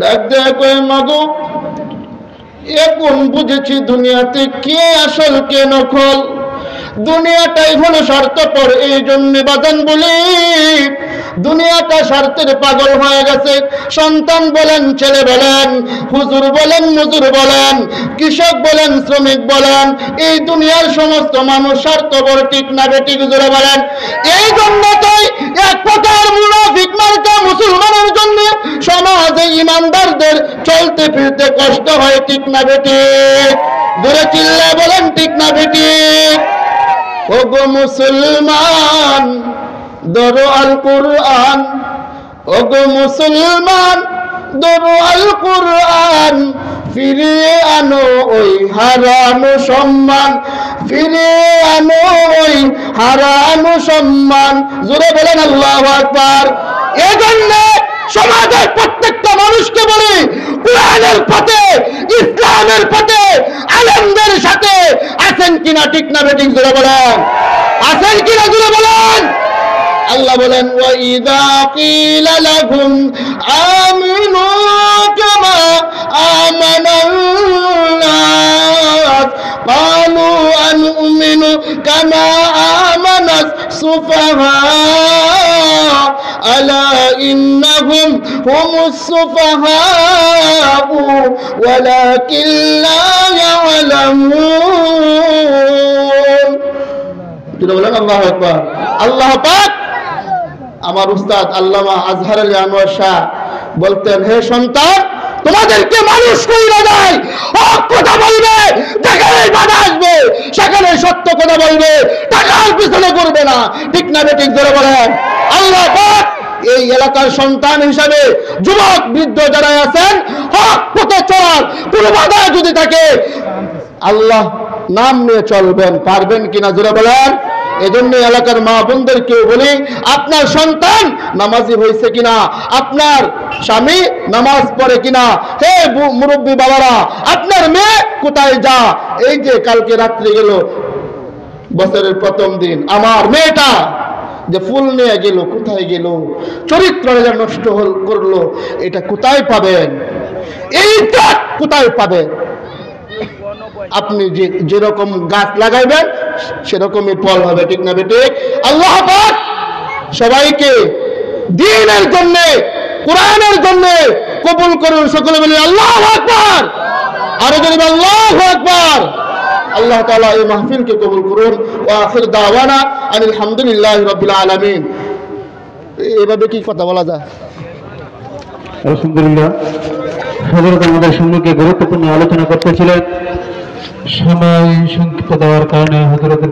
ডাক দেয়া কয় মাগো এখন বুঝেছি দুনিয়াতে কে আসল কে নকল। দুনিয়াটাই হলো স্বার্থপর, এই জন্য বাজান বলি দুনিয়াটা স্বার্থের পাগল হয়ে গেছে। সন্তান বলেন, ছেলে বলেন, হুজুর বলেন, মুজুর বলেন, কৃষক বলেন, শ্রমিক বলেন, এই দুনিয়ার সমস্ত মানুষ স্বার্থপর, ঠিক না বেঠিক জোরে বলেন। এই জন্য তাই এক প্রকার মুনাফিক মার্কা মুসলমানের জন্য সমাজে ইমানদারদের চলতে ফিরতে কষ্ট হয়, ঠিক না বেঠিক জোরে চিল্লা বলেন, ঠিক না বেঠিক। ওগো মুসলমান ধরো আল কুরআন, ওগো মুসলমান ধরো আল কুরআন, ফিরিয়ে আনো ওই হারানো সম্মান, ফিরিয়ে আনো ওই হারানো সম্মান। জোরে বলেন আল্লাহু আকবার। এজন্য সমাজের প্রত্যেকটা মানুষকে বলি কুরআনের পথে, ইসলামের পথে আলেমদের সাথে আছেন কিনা, ঠিক না বেঠিক জোরে বলেন, আছেন কিনা জোরে বলেন। আল্লাহ বলেন ওয়াইদা কিলা লাহুম আমিনু কামা আমানান নাস ক্বালু আনুমিনু কামা আমানাস সুফাহা আলা ইন্নাহুম হুমুস সুফাহা ওয়ালাকিন লা ইয়ালামুন। বলেন আল্লাহু আকবার। আল্লাহ পাক আমার উস্তাদ আল্লামা আজহার আলী আনোয়ার শাহ বলতেন, হে সন্তান তোমাদেরকে মানুষ কইরা যায়, হক কথা বলবে, যেখানে বাধা আসবে সেখানে সত্য কথা বলবে, টাকার পিছনে করবে না, ঠিক না বেঠিক জোরে বলেন। আল্লাহ পাক এই এলাকার সন্তান হিসাবে যুবক বৃদ্ধ যারা আছেন, হক পথে চলার কোনো বাধা যদি থাকে আল্লাহ নাম নিয়ে চলবেন, পারবেন কিনা জোরে বলেন। এজন্য এলাকার মা বোনদেরকেও বলি, আপনার সন্তান নামাজি হয়েছে কিনা, আপনার স্বামী নামাজ পড়ে কিনা, হে মুরব্বী বাবারা আপনার মেয়ে কোথায় যা, এই যে কালকে রাত্রে গেল বছরের প্রথম দিন, আমার মেয়েটা যে ফুল নিয়ে গেল কোথায় গেল, চরিত্র নষ্ট করলো, এটা কোথায় পাবেন, এইটা কোথায় পাবেন। আপনি যেরকম গাছ লাগাইবেন সেরকমই ফল হবে, ঠিক না বেঠিক। আল্লাহ পাক সবাইকে দ্বীনের জন্য, কোরআনের জন্য কবুল করুন। সকলে বলি আল্লাহু আকবার, আরো জোরে আল্লাহু আকবার। আল্লাহ তাআলা এই মাহফিলকে কবুল করুন। ওয়া আখির দাওয়ানা আনিল হামদুলিল্লাহি রাব্বিল আলামিন। এভাবে কি কথা বলা যায়? আলহামদুলিল্লাহ। হযরত আমাদের সম্মুখে গুরুত্বপূর্ণ আলোচনা করতেছিলেন, সময় সংক্ষিপ্ত দেওয়ার কারণে হযরতের